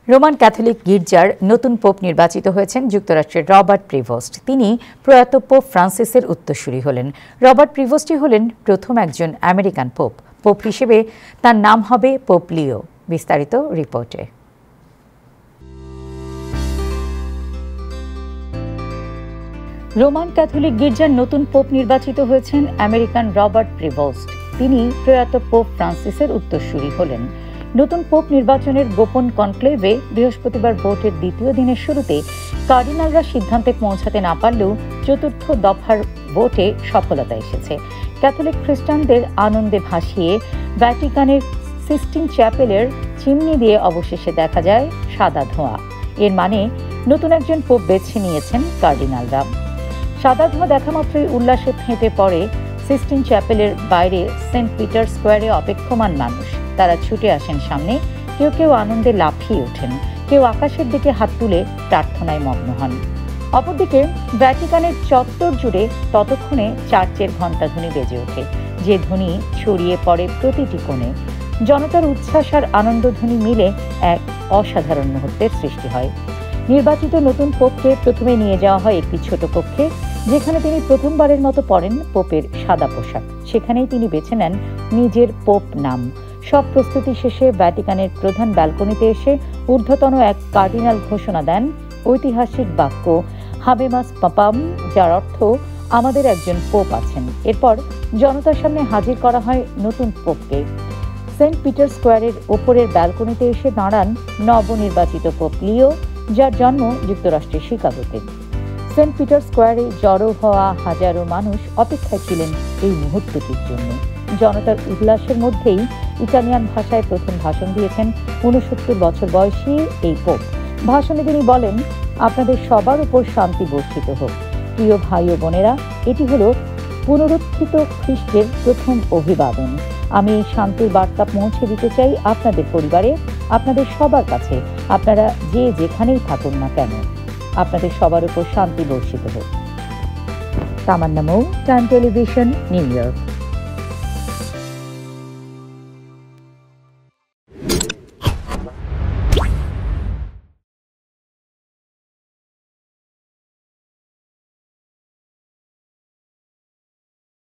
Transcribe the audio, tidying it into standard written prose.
Roman Catholic গির্জার নতুন pope নির্বাচিত হয়েছেন যুক্তরাষ্ট্রের রবার্ট প্রিভোস্ট। তিনি প্রয়াত পোপ ফ্রান্সিসের উত্তরসূরি হলেন। রবার্ট প্রিভোস্টই হলেন প্রথম একজন আমেরিকান পোপ। পোপ হিসেবে তার নাম হবে পোপ লিও। বিস্তারিত রিপোর্টে। রোমান ক্যাথলিক গির্জার নতুন পোপ নির্বাচিত হয়েছেন আমেরিকান রবার্ট প্রিভোস্ট। তিনি প্রয়াত পোপ ফ্রান্সিসের উত্তরসূরি হলেন। নতুন পোপ নির্বাচনের গোপন কনক্লেভে বৃহস্পতিবার ভোটের দ্বিতীয় দিনের শুরুতে কার্ডিনালরা সিদ্ধান্তে পৌঁছাতে না পারলেও চতুর্থ দফার ভোটে সফলতা এসেছে। ক্যাথলিক খ্রিস্টানদের আনন্দে ভাসিয়ে ভ্যাটিকানের সিস্টিন চ্যাপেলের চিমনি দিয়ে অবশেষে দেখা যায় সাদা ধোঁয়া। এর মানে নতুন একজন পোপ বেছে নিয়েছেন কার্ডিনালরা। সাদা ধোঁয়া দেখা মাত্রই উল্লাসে ফেঁপে পড়ে সিস্টিন চ্যাপেলের বাইরে সেন্ট পিটার স্কোয়ারে অপেক্ষমান মানুষ। তারা ছুটে আসেন সামনে, কেউ কেউ আনন্দে লাফিয়ে ওঠেন, কেউ আকাশের দিকে হাত তুলে প্রার্থনায় মগ্ন হন। অপরদিকে ভ্যাটিকানের চত্বর জুড়ে ততক্ষণে চার্চের ঘণ্টাধ্বনি বেজে ওঠে, যে ধ্বনি ছড়িয়ে পড়ে প্রতিটি কোণে। জনতার উচ্ছ্বাস আর আনন্দধ্বনি মিলে এক অসাধারণ মুহূর্তের সৃষ্টি হয়। নির্বাচিত নতুন পোপকে প্রথমে নিয়ে যাওয়া হয় একটি ছোট কক্ষে, যেখানে তিনি প্রথমবারের মতো পরেন পোপের সাদা পোশাক। সেখানেই তিনি বেছে নেন নিজের পোপ নাম। সব প্রস্তুতি শেষে ভ্যাটিকানের প্রধান ব্যালকনিতে এসে ঊর্ধ্বতন এক কার্ডিনাল ঘোষণা দেন ঐতিহাসিক বাক্য হাবেমাস পাপাম, যার অর্থ আমাদের একজন পোপ আছেন। এরপর জনতার সামনে হাজির করা হয় নতুন পোপকে। সেন্ট পিটার স্কোয়ারের ওপরের ব্যালকনিতে এসে দাঁড়ান নবনির্বাচিত পোপ লিও, যার জন্ম যুক্তরাষ্ট্রের শিকাগোতে। সেন্ট পিটার স্কোয়ারে জড়ো হওয়া হাজারো মানুষ অপেক্ষায় ছিলেন এই মুহূর্তটির জন্য। জনতার উল্লাসের মধ্যেই ইটালিয়ান ভাষায় প্রথম ভাষণ দিয়েছেন 69 বছর বয়সী এই পোপ। ভাষণে তিনি বলেন, আপনাদের সবার উপর শান্তি বর্ষিত হোক। প্রিয় ভাই ও বোনেরা, এটি হলো পুনরুত্থিত খ্রিস্টের প্রথম অভিবাদন। আমি এই শান্তির বার্তা পৌঁছে দিতে চাই আপনাদের পরিবারে, আপনাদের সবার কাছে। আপনারা যে যেখানেই থাকুন না কেন, আপনাদের সবার উপর শান্তি বর্ষিত হোক। তামান্না মৌ, টাইম টেলিভিশন, নিউ ইয়র্ক।